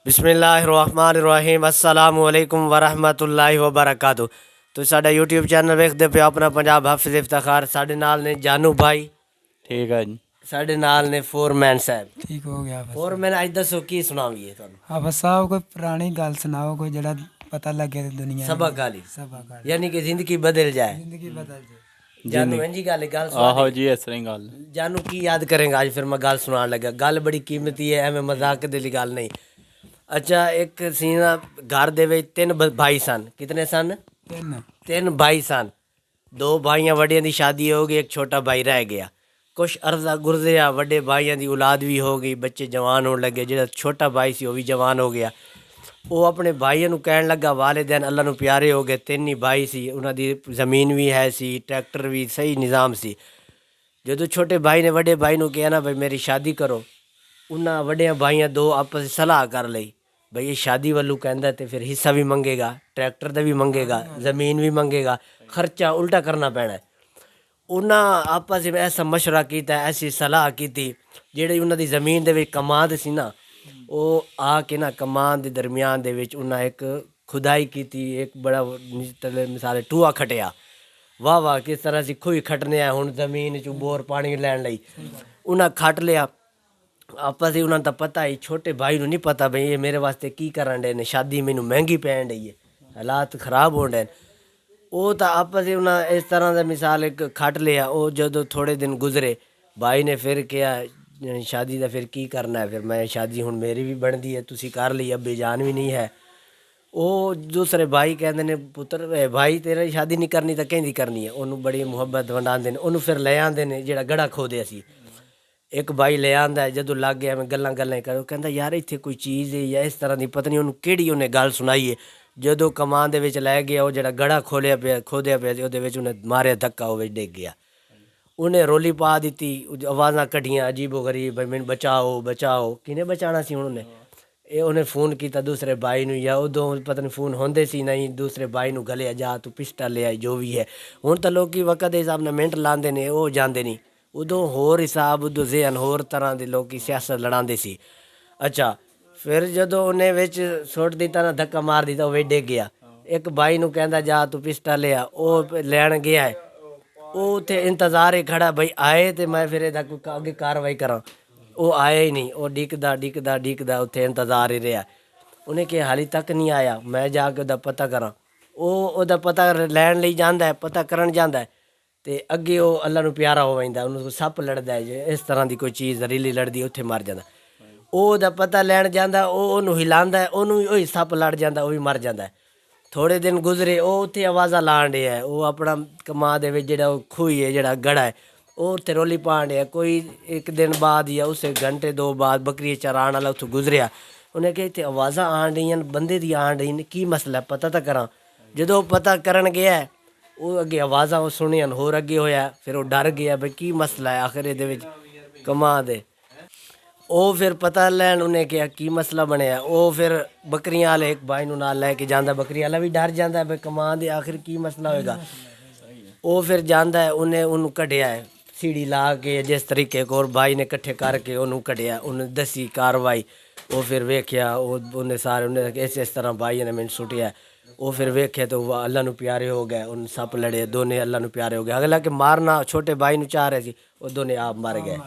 बिस्मिल्लाहिर्रहमानिर्रहीम अस्सलामु अलैकुम वरहमतुल्लाहि वबरकातुहू। तुसीं साडा यूट्यूब चैनल वेखदे पे अपना पंजाब हाफिज़ इफ्तिखार। साडे नाल ने जानू भाई, ठीक है जी। साडे नाल ने फोरमैन साहब। ठीक हो गया बस। फोरमैन अज दसो की सुनावीए तुहानू? हाँ बस साहब कोई पुरानी गल सुनाओ कोई जड़ा पता लगे दुनिया सबक वाली, सबक यानी कि जिंदगी बदल जाए। जिंदगी बदल जाए। जानू इंजी गल सुना आहो दे। जी इस तरह गल जानू की याद करेंगे आज? फिर मैं गल सुनान लगा। गल बड़ी कीमती है, एवं मजाक दी गल नहीं। अच्छा, एक सी ना घर दे विच तीन भाई सन। कितने सन? तीन। तीन भाई सन। दो भाइयां वड्डियां दी शादी हो गई, एक छोटा भाई रह गया। कुछ अरसा गुजरिया, वड्डे भाइयां दी औलाद भी हो गई, बच्चे जवान होने लगे। जो छोटा भाई सी वो भी जवान हो गया। वो अपने भाइयों नूं कहण लगा, वालिदैन अल्लाह नूं प्यारे हो गए, तीन ही भाई सी, उन्हां दी ज़मीन भी है सी, ट्रैक्टर भी, सही निज़ाम सी। जो छोटे भाई ने वड्डे भाई नूं कहा ना भाई मेरी शादी करो, उन्हां वड्डियां भाइयां दो आपस सलाह कर लई भाई ये शादी वालू कहंदा ते फिर हिस्सा भी मंगेगा, ट्रैक्टर का भी मंगेगा, ज़मीन भी मंगेगा, खर्चा उल्टा करना पैना है। उन्हां आपस में ऐसा मशवरा किया, ऐसी सलाह की जिहड़ी उन्हां दी ज़मीन दे विच कमांद सी ना, वो आके ना कमान के दरम्यान दे विच उन्हां एक खुदाई की, एक बड़ा मिसाल टूआ खटिया। वाह वाह, किस तरह से खूही खटने हैं हुण जमीन चू बोर पानी लैण लई। उन्हां खट लिया आपस ही। उन्होंने तो पता ही, छोटे भाई नूं नहीं पता भाई ये मेरे वास्ते की करन डे ने, शादी मैनू महंगी पैण डई है, हालात खराब हो डे। वो तो आपस ही उन्हें इस तरह का मिसाल एक खट लिया। वो जो थोड़े दिन गुजरे, भाई ने फिर कहा शादी का फिर की करना है, फिर मैं शादी हुण मेरी भी बनती है, तुसी कर ली, अब्बे जान भी नहीं है। वो दूसरे भाई कहते ने पुत्र भाई तेरी शादी नहीं करनी तो कहती करनी है। उन्होंने बड़ी मुहब्बत वंडाते हैं, उन्होंने फिर ले आते हैं जो गड़ा खोदे सी। एक भाई ले आंदा है, जदों लग गया मैं गल्लां गल्लां करो, कहता यार इत्थे कोई चीज़ है या इस तरह की, पता नहीं उन्होंने केड़ी उन्हें गल सुनाई है। जदों कमान दे विच लै गया, वो जो गड़ा खोलिया पे खोदिया पे उन्हें मारिया धक्का, वो डिग गया। उन्हें रोली पा दी, आवाज़ां कढ़ियां अजीबो गरीब, भाई मैनू बचाओ बचाओ। किने बचाना सी उन्होंने? ये उन्हें फ़ोन किया दूसरे भाई नूं, या उदों पता नहीं फ़ोन होंदे सी नहीं, दूसरे भाई नूं गलिया जा तू पिस्टल ले आई, जो भी है। हुण तो लोग वक्त के हिसाब नाल मिनट लांदे ने, वो जांदे नहीं। उदों होर हिसाब, उदों ज़हन होर तरह के लोग सियासत लड़ाते सी। अच्छा, फिर जदों उन्हें विच सुट दिता ना, धक्का मार दिता, वो डिग गया। एक भाई नूं कहंदा जा तू पिस्टल ले आ, वो लैण गया है। वो उत्थे इंतज़ार ही खड़ा भाई आए तो मैं फिर इहदा कोई अगे कार्रवाई करा। वो आया ही नहीं, वो डिकदा डिकदा डिकदा उत्थे इंतज़ार ही रहा। उन्हें कहा हाली तक नहीं आया, मैं जाके उहदा पता करा। वो उहदा पता लैण लई जांदा है, पता करन जांदा है, तो अगे वो अल्लाह नूं प्यारा हो जांदा। उन्होंने सप लड़दा है, जे इस तरह की कोई चीज़ रीली लड़दी उत्थे मर जांदा। ओहदा पता लैण जांदा, ओनूं हिलांदा है, ओनूं भी ओही सप लड़ जांदा, वो भी मर जांदा है। थोड़े दिन गुजरे, वो उत्थे आवाज़ा लाण डे है, वो अपना कमा दे विच जेहड़ा खूही है, जेहड़ा गड़ा है, वो उत्थे रोली पाण डे। कोई एक दिन बाद या उस घंटे दो बाद बकरी चराण वाला उत्थों गुजरिया। उन्हें कहा इत्थे आवाज़ां आण रही, बंदे दी आण रही, की मसला है पता तो करा। जो पता करन गया, वो अगे आवाज़ां वो सुनियां, होर अगे होया। फिर वो डर गया भाई की मसला है आखिर ये कमा दे। वो फिर पता लैन उन्हें कहा की मसला बनया। वो फिर बकरियां वाले एक भाई नूं नाल लैके जांदा, बकरी वाला भी डर जाता है भाई कमा दे आखिर की मसला होएगा। वो फिर जांदा है, उन्हें उन्होंने कढ़िया है सीढ़ी ला के, जिस तरीके को और भाई ने कट्ठे करके उन्होंने कढ़िया, उन्हें दसी कार्रवाई। वो फिर वेख्या, वो उन्हें सारे उन्हें इस तरह भाई ने मैंने सुटिया। वो फिर वेख्या तो वह अल्लाह नूं प्यारे हो गए, उन सप लड़े, दोने अल्लाह नूं प्यारे हो गए। अगला के मारना छोटे भाई नूं चाह रहे थे, वो दोने आप मर गए।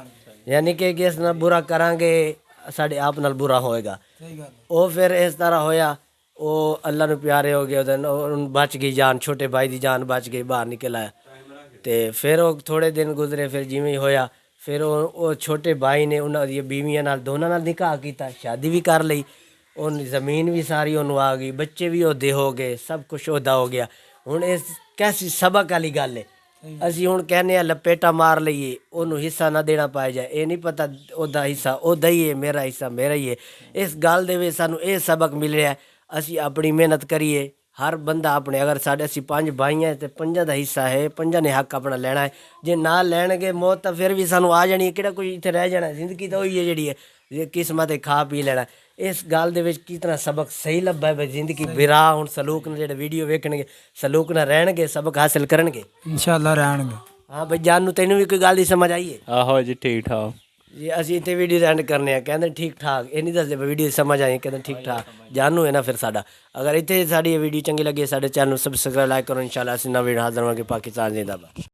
यानी कि इस नाल बुरा करांगे साडे आप नाल बुरा होएगा। वो फिर इस तरह होया, वो अल्लाह नूं प्यारे हो गए, बच गई जान, छोटे भाई की जान बच गई, बाहर निकल आया। तो फिर वो थोड़े दिन गुजरे, फिर जिवें होया, फिर वो छोटे भाई ने उन्होंने बीवियां नाल दोनों नाल निकाह किया, शादी भी कर ली, उन ज़मीन भी सारी उन्होंने आ गई, बच्चे भी ओहदे हो गए, सब कुछ ओहदा हो गया। हुण इस कैसी सबक वाली गल है। असीं हुण कहने लपेटा मार लईए, उन्होंने हिस्सा ना देना पाया जाए, ये नहीं पता ओहदा हिस्सा ओहदा ही है, मेरा हिस्सा मेरा ही है। इस गल दे विच सानूं ये सबक मिल रहा है, असीं अपनी मेहनत करिए। हर बंदा अपने, अगर साढ़े असी 5 भाई हैं तो 5 का हिस्सा है, 5 ने हक अपना लेना है। जे ना लैणगे मौत तो फिर भी सानू आ जानी है, किहड़ा कोई इत्थे रह जाना। जिंदगी तो वही है जिहड़ी है, जे किस्मत खा पी लेना। इस गल दे विच कितना सबक सही लब्भा है भाई, जिंदगी बिरा हुण सलूक ने जेहड़े वीडियो वेखणगे सलूक ना रहणगे, सबक हासिल करनगे इंशाअल्लाह रहणगे। हाँ भाई, जानू तैनू भी कोई गल दी समझ आई है? आहो जी ठीक ठाक। ਜੀ ਅਸੀਂ ਇੱਥੇ ਵੀਡੀਓ ਐਂਡ ਕਰਨੇ ਆ ਕਹਿੰਦੇ ਠੀਕ ਠਾਕ ਇਹ ਨਹੀਂ ਦੱਸਦੇ ਵੀਡੀਓ ਸਮਝ ਆਈ ਕਹਿੰਦੇ ਠੀਕ ਠਾਕ ਜਾਨੂ ਹੈ ਨਾ ਫਿਰ ਸਾਡਾ ਅਗਰ ਇੱਥੇ ਸਾਡੀ ਇਹ ਵੀਡੀਓ ਚੰਗੀ ਲੱਗੇ ਸਾਡੇ ਚੈਨਲ ਨੂੰ ਸਬਸਕ੍ਰਾਈਬ ਲਾਈਕ ਕਰੋ ਇਨਸ਼ਾਅੱਲਾ ਅਸੀਂ ਨਵੀਂ ਹਾਜ਼ਰ ਹੋਵਾਂਗੇ ਪਾਕਿਸਤਾਨ ਜ਼ਿੰਦਾਬਾਦ